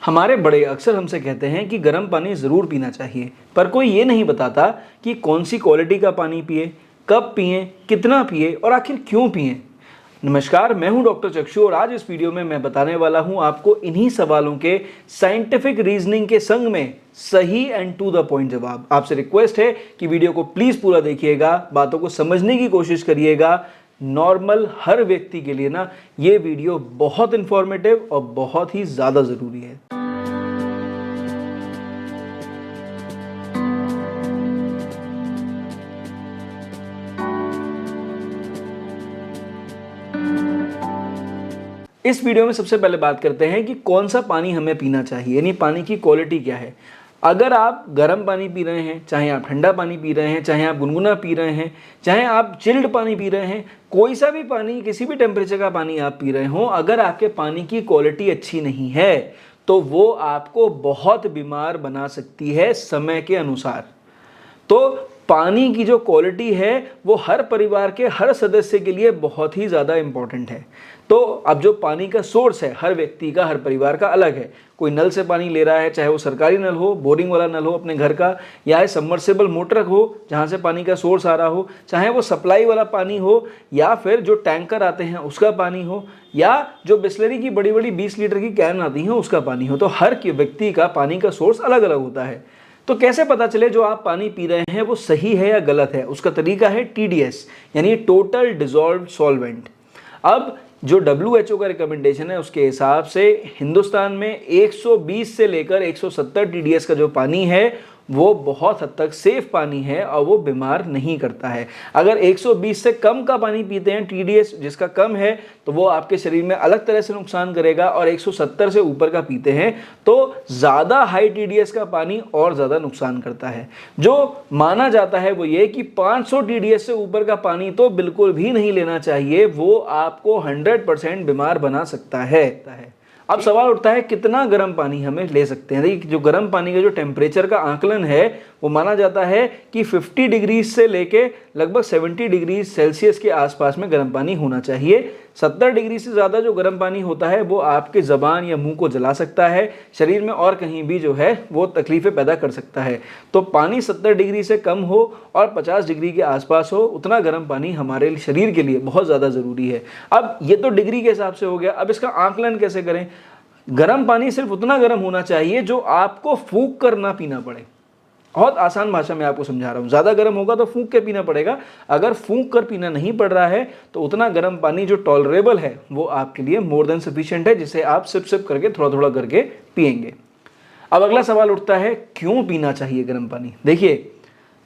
हमारे बड़े अक्सर हमसे कहते हैं कि गर्म पानी ज़रूर पीना चाहिए, पर कोई ये नहीं बताता कि कौन सी क्वालिटी का पानी पिए, कब पिए, कितना पिए और आखिर क्यों पिए। नमस्कार, मैं हूं डॉक्टर चक्षु और आज इस वीडियो में मैं बताने वाला हूं आपको इन्हीं सवालों के साइंटिफिक रीजनिंग के संग में सही एंड टू द पॉइंट जवाब। आपसे रिक्वेस्ट है कि वीडियो को प्लीज़ पूरा देखिएगा, बातों को समझने की कोशिश करिएगा। नॉर्मल हर व्यक्ति के लिए ना ये वीडियो बहुत इंफॉर्मेटिव और बहुत ही ज़्यादा ज़रूरी है। इस वीडियो में सबसे पहले बात करते हैं कि कौन सा पानी हमें पीना चाहिए, यानी पानी की क्वालिटी क्या है। अगर आप गर्म पानी पी रहे हैं, चाहे आप ठंडा पानी पी रहे हैं, चाहे आप गुनगुना पी रहे हैं, चाहे आप चिल्ड पानी पी रहे हैं, कोई सा भी पानी, किसी भी टेम्परेचर का पानी आप पी रहे हो, अगर आपके पानी की क्वालिटी अच्छी नहीं है तो वो आपको बहुत बीमार बना सकती है समय के अनुसार। तो पानी की जो क्वालिटी है वो हर परिवार के हर सदस्य के लिए बहुत ही ज़्यादा इम्पॉर्टेंट है। तो अब जो पानी का सोर्स है हर व्यक्ति का, हर परिवार का अलग है। कोई नल से पानी ले रहा है, चाहे वो सरकारी नल हो, बोरिंग वाला नल हो अपने घर का, या सबमर्सिबल मोटर हो जहाँ से पानी का सोर्स आ रहा हो, चाहे वो सप्लाई वाला पानी हो, या फिर जो टैंकर आते हैं उसका पानी हो, या जो बिस्लरी की बड़ी बड़ी 20 लीटर की कैन आती हैं उसका पानी हो। तो हर व्यक्ति का पानी का सोर्स अलग अलग होता है। तो कैसे पता चले जो आप पानी पी रहे हैं वो सही है या गलत है? उसका तरीका है TDS, यानी टोटल डिसॉल्व्ड सॉल्वेंट। अब जो WHO का रिकमेंडेशन है उसके हिसाब से हिंदुस्तान में 120 से लेकर 170 TDS का जो पानी है वो बहुत हद तक सेफ पानी है और वो बीमार नहीं करता है। अगर 120 से कम का पानी पीते हैं, TDS जिसका कम है, तो वो आपके शरीर में अलग तरह से नुकसान करेगा, और 170 से ऊपर का पीते हैं तो ज़्यादा हाई TDS का पानी और ज़्यादा नुकसान करता है। जो माना जाता है वो ये कि 500 TDS से ऊपर का पानी तो बिल्कुल भी नहीं लेना चाहिए, वो आपको 100% बीमार बना सकता है। अब सवाल उठता है कितना गर्म पानी हमें ले सकते हैं। देखिए, जो गर्म पानी का जो टेम्परेचर का आकलन है वो माना जाता है कि 50 डिग्री से लेके लगभग 70 डिग्री सेल्सियस के आसपास में गर्म पानी होना चाहिए। 70 डिग्री से ज़्यादा जो गर्म पानी होता है वो आपके ज़बान या मुंह को जला सकता है, शरीर में और कहीं भी जो है वो तकलीफ़ें पैदा कर सकता है। तो पानी 70 डिग्री से कम हो और 50 डिग्री के आसपास हो, उतना गर्म पानी हमारे शरीर के लिए बहुत ज़्यादा ज़रूरी है। अब ये तो डिग्री के हिसाब से हो गया, अब इसका आकलन कैसे करें? गर्म पानी सिर्फ उतना गर्म होना चाहिए जो आपको फूंक कर ना पीना पड़े। बहुत आसान भाषा में आपको समझा रहा हूँ। ज़्यादा गर्म होगा तो फूंक के पीना पड़ेगा, अगर फूंक कर पीना नहीं पड़ रहा है तो उतना गर्म पानी जो टॉलरेबल है वो आपके लिए मोर देन सफिशिएंट है, जिसे आप सिप सिप करके थोड़ा थोड़ा करके पिएंगे। अब अगला सवाल उठता है क्यों पीना चाहिए गर्म पानी। देखिए,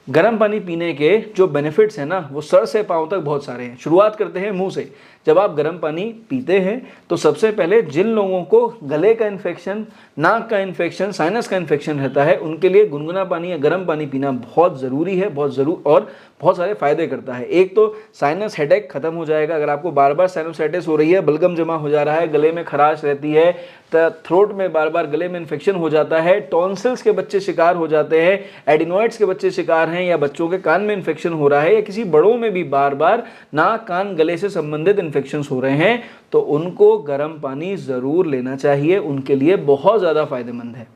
गर्म पानी पीने के जो बेनिफिट्स हैं ना वो सर से पांव तक बहुत सारे हैं। शुरुआत करते हैं मुंह से। जब आप गर्म पानी पीते हैं तो सबसे पहले जिन लोगों को गले का इन्फेक्शन, नाक का इन्फेक्शन, साइनस का इन्फेक्शन रहता है उनके लिए गुनगुना पानी या गर्म पानी पीना बहुत ज़रूरी है, और बहुत सारे फ़ायदे करता है। एक तो साइनस हेडेक ख़त्म हो जाएगा। अगर आपको बार बार साइनोसाइटिस हो रही है, बलगम जमा हो जा रहा है, गले में खराश रहती है, थ्रोट में बार बार गले में इन्फेक्शन हो जाता है, टॉन्सिल्स के बच्चे शिकार हो जाते हैं, एडिनॉइड्स के बच्चे शिकार हैं, या बच्चों के कान में इन्फेक्शन हो रहा है, या किसी बड़ों में भी बार बार नाक, कान, गले से संबंधित इन्फेक्शंस हो रहे हैं, तो उनको गर्म पानी ज़रूर लेना चाहिए, उनके लिए बहुत ज़्यादा फायदेमंद है।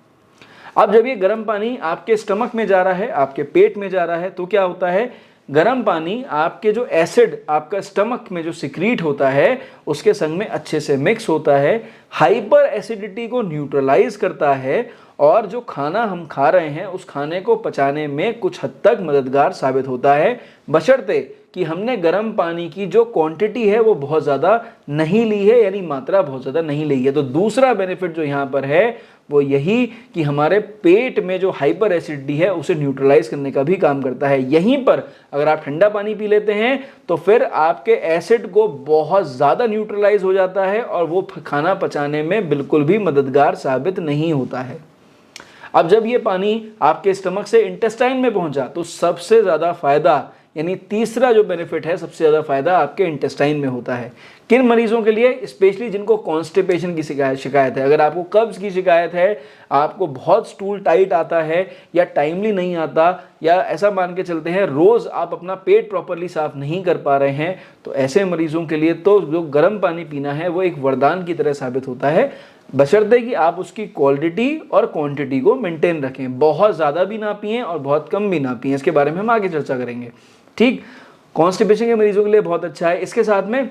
अब जब ये गर्म पानी आपके स्टमक में जा रहा है, आपके पेट में जा रहा है, तो क्या होता है? गर्म पानी आपके जो एसिड आपका स्टमक में जो सिक्रीट होता है उसके संग में अच्छे से मिक्स होता है, हाइपर एसिडिटी को न्यूट्रलाइज करता है, और जो खाना हम खा रहे हैं उस खाने को पचाने में कुछ हद तक मददगार साबित होता है, बशर्ते कि हमने गर्म पानी की जो क्वांटिटी है वो बहुत ज़्यादा नहीं ली है, यानी मात्रा बहुत ज़्यादा नहीं ली है। तो दूसरा बेनिफिट जो यहाँ पर है वो यही कि हमारे पेट में जो हाइपर एसिडिटी है उसे न्यूट्रलाइज करने का भी काम करता है। यहीं पर अगर आप ठंडा पानी पी लेते हैं तो फिर आपके एसिड को बहुत ज़्यादा न्यूट्रलाइज हो जाता है और वो खाना पचाने में बिल्कुल भी मददगार साबित नहीं होता है। अब जब ये पानी आपके स्टमक से इंटेस्टाइन में पहुंचा तो सबसे ज़्यादा फ़ायदा, यानी तीसरा जो बेनिफिट है, सबसे ज़्यादा फायदा आपके इंटेस्टाइन में होता है। किन मरीजों के लिए? स्पेशली जिनको कॉन्स्टिपेशन की शिकायत है। अगर आपको कब्ज़ की शिकायत है, आपको बहुत स्टूल टाइट आता है या टाइमली नहीं आता, या ऐसा मान के चलते हैं रोज़ आप अपना पेट प्रॉपरली साफ़ नहीं कर पा रहे हैं, तो ऐसे मरीजों के लिए तो जो गर्म पानी पीना है वो एक वरदान की तरह साबित होता है। बशर्ते कि आप उसकी क्वालिटी और क्वांटिटी को मेंटेन रखें। बहुत ज़्यादा भी ना पिएं और बहुत कम भी ना पिएं, इसके बारे में हम आगे चर्चा करेंगे। ठीक, कॉन्स्टिपेशन के मरीजों के लिए बहुत अच्छा है। इसके साथ में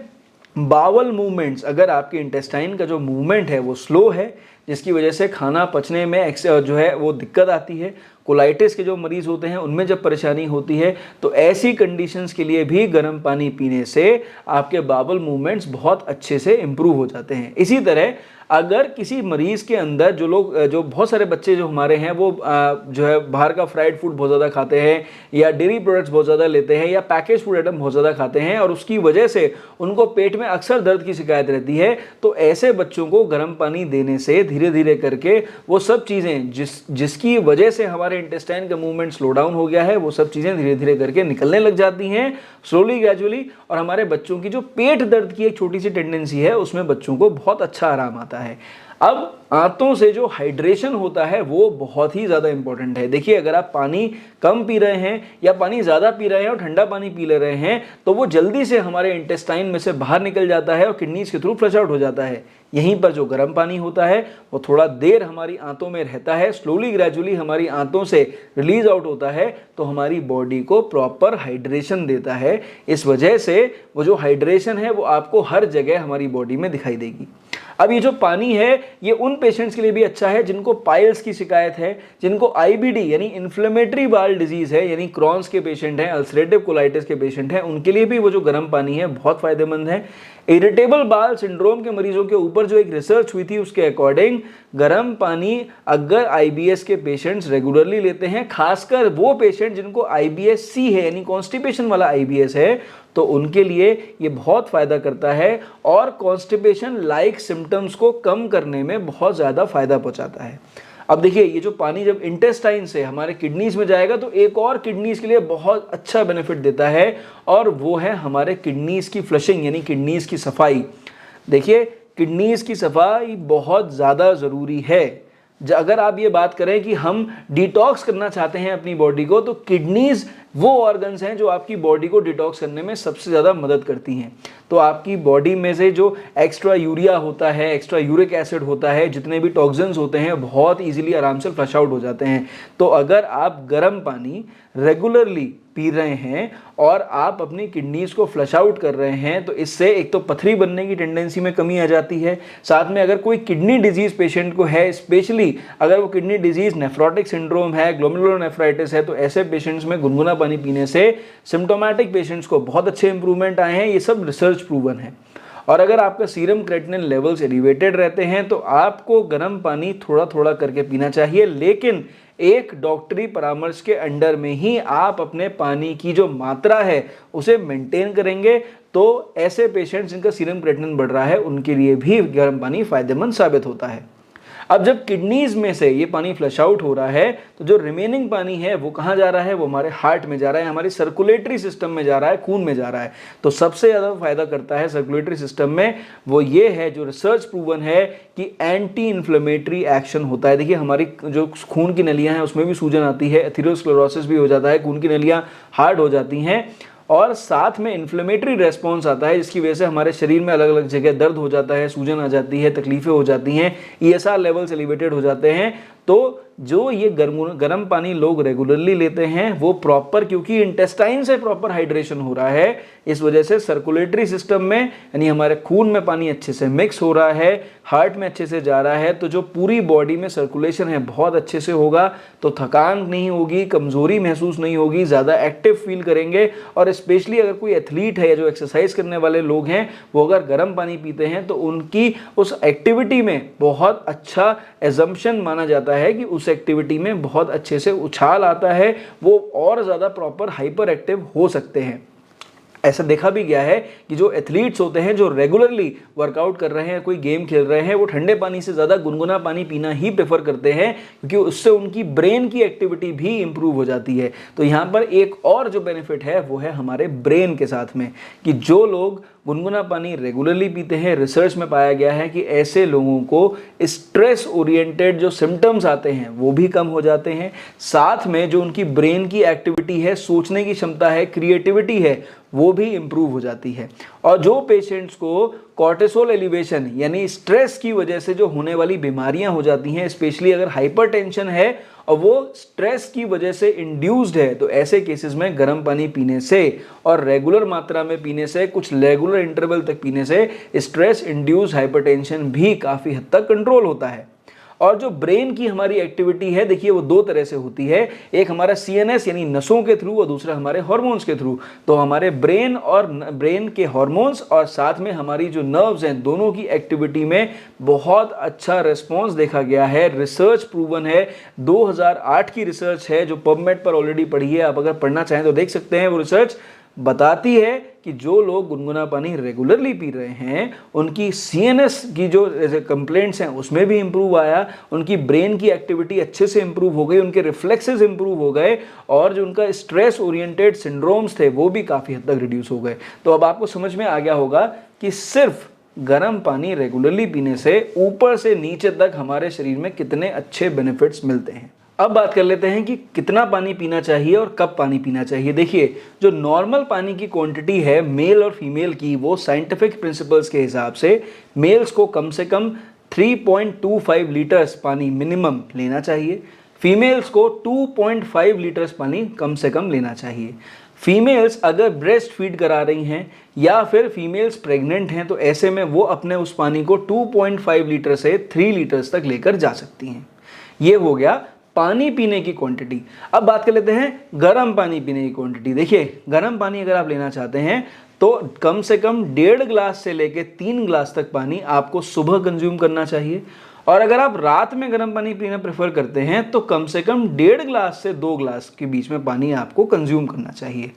बावल मूवमेंट्स, अगर आपके इंटेस्टाइन का जो मूवमेंट है वो स्लो है, जिसकी वजह से खाना पचने में जो है वो दिक्कत आती है, कोलाइटिस के जो मरीज होते हैं उनमें जब परेशानी होती है, तो ऐसी कंडीशंस के लिए भी गर्म पानी पीने से आपके बावल मूवमेंट्स बहुत अच्छे से इम्प्रूव हो जाते हैं। इसी तरह अगर किसी मरीज़ के अंदर जो बहुत सारे बच्चे जो हमारे हैं वो जो है बाहर का फ्राइड फूड बहुत ज़्यादा खाते हैं, या डेयरी प्रोडक्ट्स बहुत ज़्यादा लेते हैं, या पैकेज फूड आइटम बहुत ज़्यादा खाते हैं, और उसकी वजह से उनको पेट में अक्सर दर्द की शिकायत रहती है, तो ऐसे बच्चों को गर्म पानी देने से धीरे धीरे करके वो सब चीज़ें जिसकी वजह से हमारे इंटेस्टाइन का मूवमेंट स्लो डाउन हो गया है, वो सब चीज़ें धीरे धीरे करके निकलने लग जाती हैं स्लोली ग्रेजुअली, और हमारे बच्चों की जो पेट दर्द की एक छोटी सी टेंडेंसी है उसमें बच्चों को बहुत अच्छा आराम आता है। अब आंतों से जो हाइड्रेशन होता है वो बहुत ही ज़्यादा इंपॉर्टेंट है। देखिए, अगर आप पानी कम पी रहे हैं या पानी ज़्यादा पी रहे हैं और ठंडा पानी पी ले रहे हैं, तो वो जल्दी से हमारे इंटेस्टाइन में से बाहर निकल जाता है और किडनीज के थ्रू फ्लश आउट हो जाता है। यहीं पर जो गर्म पानी होता है वो थोड़ा देर हमारी आंतों में रहता है, स्लोली ग्रेजुअली हमारी आंतों से रिलीज आउट होता है, तो हमारी बॉडी को प्रॉपर हाइड्रेशन देता है। इस वजह से वो जो हाइड्रेशन है वो आपको हर जगह हमारी बॉडी में दिखाई देगी। अब ये जो पानी है ये उन पेशेंट्स के लिए भी अच्छा है जिनको पाइल्स की शिकायत है, जिनको आईबीडी यानी इन्फ्लेमेटरी बाउल डिजीज है, यानी क्रॉन्स के पेशेंट हैं, अल्सरेटिव कोलाइटिस के पेशेंट हैं, उनके लिए भी वो जो गर्म पानी है बहुत फायदेमंद है। इरिटेबल बाउल सिंड्रोम के मरीजों के ऊपर जो एक रिसर्च हुई थी उसके अकॉर्डिंग गर्म पानी अगर आईबीएस के पेशेंट्स रेगुलरली लेते हैं, खासकर वो पेशेंट जिनको आईबीएस सी है यानी कॉन्स्टिपेशन वाला आईबीएस है, तो उनके लिए ये बहुत फ़ायदा करता है और कॉन्स्टिपेशन लाइक सिम्टम्स को कम करने में बहुत ज़्यादा फ़ायदा पहुंचाता है। अब देखिए, ये जो पानी जब इंटेस्टाइन से हमारे किडनीज में जाएगा तो एक और किडनीज के लिए बहुत अच्छा बेनिफिट देता है, और वो है हमारे किडनीज की फ्लशिंग यानी किडनीज की सफाई। देखिए, किडनीज की सफाई बहुत ज़्यादा ज़रूरी है। अगर आप ये बात करें कि हम डिटॉक्स करना चाहते हैं अपनी बॉडी को, तो किडनीज वो ऑर्गन्स हैं जो आपकी बॉडी को डिटॉक्स करने में सबसे ज़्यादा मदद करती हैं। तो आपकी बॉडी में से जो एक्स्ट्रा यूरिया होता है, एक्स्ट्रा यूरिक एसिड होता है, जितने भी टॉक्सिन्स होते हैं बहुत इजीली आराम से फ्लश आउट हो जाते हैं। तो अगर आप गर्म पानी रेगुलरली पी रहे हैं और आप अपनी किडनीज को फ्लश आउट कर रहे हैं, तो इससे एक तो पथरी बनने की टेंडेंसी में कमी आ जाती है। साथ में अगर कोई किडनी डिजीज पेशेंट को है, स्पेशली अगर वो किडनी डिजीज नेफ्रोटिक सिंड्रोम है, ग्लोमेरुलोनेफ्राइटिस है, तो ऐसे पेशेंट्स में गुनगुना पानी पीने से सिम्टोमेटिक पेशेंट्स को बहुत अच्छे इंप्रूवमेंट आए हैं। ये सब रिसर्च प्रूवन है। और अगर आपका सीरम क्रेटिनिन लेवल्स एलिवेटेड रहते हैं तो आपको गर्म पानी थोड़ा थोड़ा करके पीना चाहिए, लेकिन एक डॉक्टरी परामर्श के अंडर में ही आप अपने पानी की जो मात्रा है उसे मेंटेन करेंगे। तो ऐसे पेशेंट्स जिनका सीरम क्रेटिनिन बढ़ रहा है उनके लिए भी गर्म पानी फायदेमंद साबित होता है। अब जब किडनीज में से ये पानी फ्लश आउट हो रहा है, तो जो रिमेनिंग पानी है वो कहाँ जा रहा है? वो हमारे हार्ट में जा रहा है, हमारी सर्कुलेटरी सिस्टम में जा रहा है, खून में जा रहा है। तो सबसे ज़्यादा फायदा करता है सर्कुलेटरी सिस्टम में वो ये है, जो रिसर्च प्रूवन है कि एंटी इन्फ्लेमेटरी एक्शन होता है। देखिए, हमारी जो खून की नलियाँ हैं उसमें भी सूजन आती है, एथेरोस्क्लेरोसिस भी हो जाता है, खून की नलियाँ हार्ड हो जाती हैं, और साथ में इन्फ्लेमेटरी रेस्पॉन्स आता है, जिसकी वजह से हमारे शरीर में अलग अलग जगह दर्द हो जाता है, सूजन आ जाती है, तकलीफें हो जाती हैं, ESR लेवल्स एलिवेटेड हो जाते हैं। तो जो ये गर्म पानी लोग रेगुलरली लेते हैं वो प्रॉपर, क्योंकि इंटेस्टाइन से प्रॉपर हाइड्रेशन हो रहा है, इस वजह से सर्कुलेटरी सिस्टम में यानी हमारे खून में पानी अच्छे से मिक्स हो रहा है, हार्ट में अच्छे से जा रहा है, तो जो पूरी बॉडी में सर्कुलेशन है बहुत अच्छे से होगा, तो थकान नहीं होगी, कमज़ोरी महसूस नहीं होगी, ज़्यादा एक्टिव फील करेंगे। और स्पेशली अगर कोई एथलीट है या जो एक्सरसाइज करने वाले लोग हैं वो अगर गर्म पानी पीते हैं तो उनकी उस एक्टिविटी में बहुत अच्छा एजम्पशन माना जाता है कि उस एक्टिविटी में बहुत अच्छे से उछाल आता है, वो और ज़्यादा प्रॉपर हाइपर एक्टिव हो सकते हैं। ऐसा देखा भी गया है कि जो एथलीट्स होते हैं जो रेगुलरली वर्कआउट कर रहे हैं, कोई गेम खेल रहे हैं, वो ठंडे पानी से ज़्यादा गुनगुना पानी पीना ही प्रेफर करते हैं, क्योंकि उससे उनकी ब्रेन की एक्टिविटी भी इंप्रूव हो जाती है। तो यहाँ पर एक और जो बेनिफिट है वो है हमारे ब्रेन के साथ में, कि जो लोग गुनगुना पानी रेगुलरली पीते हैं, रिसर्च में पाया गया है कि ऐसे लोगों को स्ट्रेस ओरिएंटेड जो सिम्टम्स आते हैं वो भी कम हो जाते हैं। साथ में जो उनकी ब्रेन की एक्टिविटी है, सोचने की क्षमता है, क्रिएटिविटी है, वो भी इम्प्रूव हो जाती है। और जो पेशेंट्स को कॉर्टिसोल एलिवेशन यानी स्ट्रेस की वजह से जो होने वाली बीमारियां हो जाती हैं, स्पेशली अगर हाइपरटेंशन है और वो स्ट्रेस की वजह से इंड्यूस्ड है, तो ऐसे केसेस में गर्म पानी पीने से और रेगुलर मात्रा में पीने से, कुछ रेगुलर इंटरवल तक पीने से स्ट्रेस इंड्यूस्ड हाइपरटेंशन भी काफ़ी हद तक कंट्रोल होता है। और जो ब्रेन की हमारी एक्टिविटी है, देखिए वो दो तरह से होती है, एक हमारा CNS यानी नसों के थ्रू और दूसरा हमारे हार्मोन्स के थ्रू। तो हमारे ब्रेन के हार्मोन्स और साथ में हमारी जो नर्व्स हैं, दोनों की एक्टिविटी में बहुत अच्छा रिस्पॉन्स देखा गया है। रिसर्च प्रूवन है, 2008 की रिसर्च है जो पबमेड पर ऑलरेडी पढ़ी है, आप अगर पढ़ना चाहें तो देख सकते हैं। वो रिसर्च बताती है कि जो लोग गुनगुना पानी रेगुलरली पी रहे हैं, उनकी CNS की जो कंप्लेंट्स हैं उसमें भी इंप्रूव आया, उनकी ब्रेन की एक्टिविटी अच्छे से इंप्रूव हो गई, उनके रिफ्लेक्सेस इंप्रूव हो गए और जो उनका स्ट्रेस ओरिएंटेड सिंड्रोम्स थे वो भी काफ़ी हद तक रिड्यूस हो गए। तो अब आपको समझ में आ गया होगा कि सिर्फ गर्म पानी रेगुलरली पीने से ऊपर से नीचे तक हमारे शरीर में कितने अच्छे बेनिफिट्स मिलते हैं। अब बात कर लेते हैं कि कितना पानी पीना चाहिए और कब पानी पीना चाहिए। देखिए, जो नॉर्मल पानी की क्वांटिटी है मेल और फीमेल की, वो साइंटिफिक प्रिंसिपल्स के हिसाब से मेल्स को कम से कम 3.25 लीटर्स पानी मिनिमम लेना चाहिए, फीमेल्स को 2.5 लीटर्स पानी कम से कम लेना चाहिए। फीमेल्स अगर ब्रेस्ट फीड करा रही हैं या फिर फीमेल्स प्रेग्नेंट हैं, तो ऐसे में वो अपने उस पानी को 2.5 लीटर से 3 लीटर्स तक लेकर जा सकती हैं। ये हो गया पानी पीने की क्वांटिटी। अब बात कर लेते हैं गर्म पानी पीने की क्वांटिटी। देखिए, गर्म पानी अगर आप लेना चाहते हैं तो कम से कम 1.5 ग्लास से लेकर 3 ग्लास तक पानी आपको सुबह कंज्यूम करना चाहिए। और अगर आप रात में गर्म पानी पीना प्रेफर करते हैं तो कम से कम 1.5 ग्लास से 2 ग्लास के बीच में पानी आपको कंज्यूम करना चाहिए।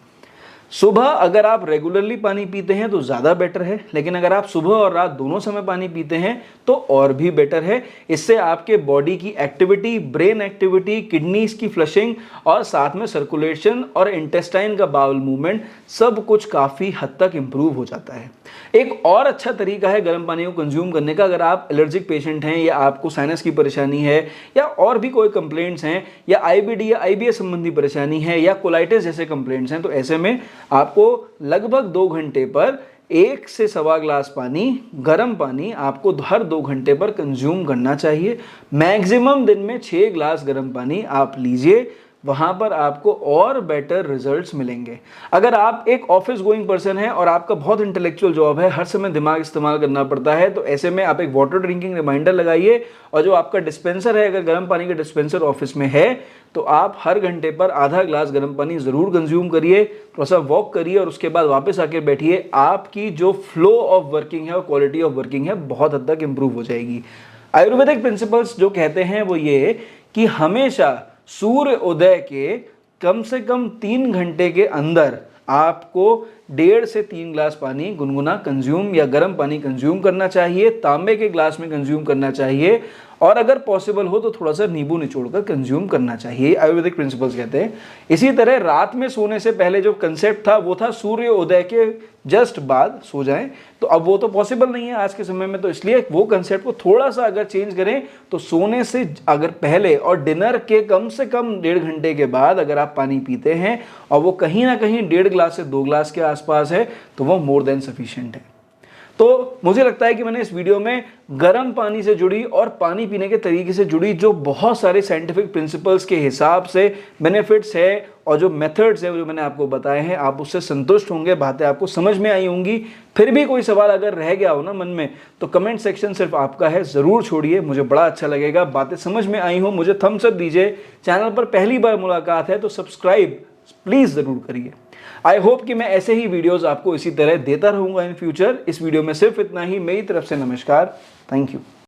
सुबह अगर आप रेगुलरली पानी पीते हैं तो ज़्यादा बेटर है, लेकिन अगर आप सुबह और रात दोनों समय पानी पीते हैं तो और भी बेटर है। इससे आपके बॉडी की एक्टिविटी, ब्रेन एक्टिविटी, किडनीज की फ्लशिंग और साथ में सर्कुलेशन और इंटेस्टाइन का बाउल मूवमेंट, सब कुछ काफ़ी हद तक इम्प्रूव हो जाता है। एक और अच्छा तरीका है गर्म पानी को कंज्यूम करने का, अगर आप एलर्जिक पेशेंट हैं या आपको साइनस की परेशानी है या और भी कोई कंप्लेंट्स हैं या IBD या IBS संबंधी परेशानी है या कोलाइटिस जैसे कंप्लेंट्स हैं, तो ऐसे में आपको लगभग 2 घंटे पर 1 से सवा ग्लास पानी, गर्म पानी आपको हर 2 घंटे पर कंज्यूम करना चाहिए। मैक्सिमम दिन में 6 ग्लास गर्म पानी आप लीजिए, वहाँ पर आपको और बेटर रिजल्ट्स मिलेंगे। अगर आप एक ऑफिस गोइंग पर्सन है और आपका बहुत इंटेलेक्चुअल जॉब है, हर समय दिमाग इस्तेमाल करना पड़ता है, तो ऐसे में आप एक वाटर ड्रिंकिंग रिमाइंडर लगाइए और जो आपका डिस्पेंसर है, अगर गर्म पानी का डिस्पेंसर ऑफिस में है, तो आप हर घंटे पर आधा ग्लास गर्म पानी ज़रूर कंज्यूम करिए, थोड़ा सा वॉक करिए और उसके बाद वापस आके बैठिए। आपकी जो फ्लो ऑफ वर्किंग है और क्वालिटी ऑफ वर्किंग है बहुत हद तक इम्प्रूव हो जाएगी। आयुर्वेदिक प्रिंसिपल्स जो कहते हैं वो ये कि हमेशा सूर्य उदय के कम से कम 3 घंटे के अंदर आपको 1.5 से 3 ग्लास पानी गुनगुना कंज्यूम या गर्म पानी कंज्यूम करना चाहिए, तांबे के ग्लास में कंज्यूम करना चाहिए और अगर पॉसिबल हो तो थोड़ा सा नींबू निचोड़कर कंज्यूम करना चाहिए। आयुर्वेदिक प्रिंसिपल्स कहते हैं। इसी तरह रात में सोने से पहले जो कंसेप्ट था वो था सूर्य उदय के जस्ट बाद सो जाएं, तो अब वो तो पॉसिबल नहीं है आज के समय में, तो इसलिए वो कंसेप्ट को थोड़ा सा अगर चेंज करें तो सोने से अगर पहले और डिनर के कम से कम 1.5 घंटे के बाद अगर आप पानी पीते हैं और वो कहीं ना कहीं 1.5 ग्लास से 2 ग्लास के आसपास है तो वो मोर देन सफिशिएंट है। तो मुझे लगता है कि मैंने इस वीडियो में गर्म पानी से जुड़ी और पानी पीने के तरीके से जुड़ी जो बहुत सारे साइंटिफिक प्रिंसिपल्स के हिसाब से बेनिफिट्स है और जो मेथड्स है जो मैंने आपको बताए हैं, आप उससे संतुष्ट होंगे, बातें आपको समझ में आई होंगी। फिर भी कोई सवाल अगर रह गया हो ना मन में, तो कमेंट सेक्शन सिर्फ आपका है, ज़रूर छोड़िए, मुझे बड़ा अच्छा लगेगा। बातें समझ में आई हो मुझे थम्स अप दीजिए। चैनल पर पहली बार मुलाकात है तो सब्सक्राइब प्लीज़ ज़रूर करिए। आई होप कि मैं ऐसे ही वीडियोस आपको इसी तरह देता रहूंगा इन फ्यूचर। इस वीडियो में सिर्फ इतना ही। मेरी तरफ से नमस्कार, थैंक यू।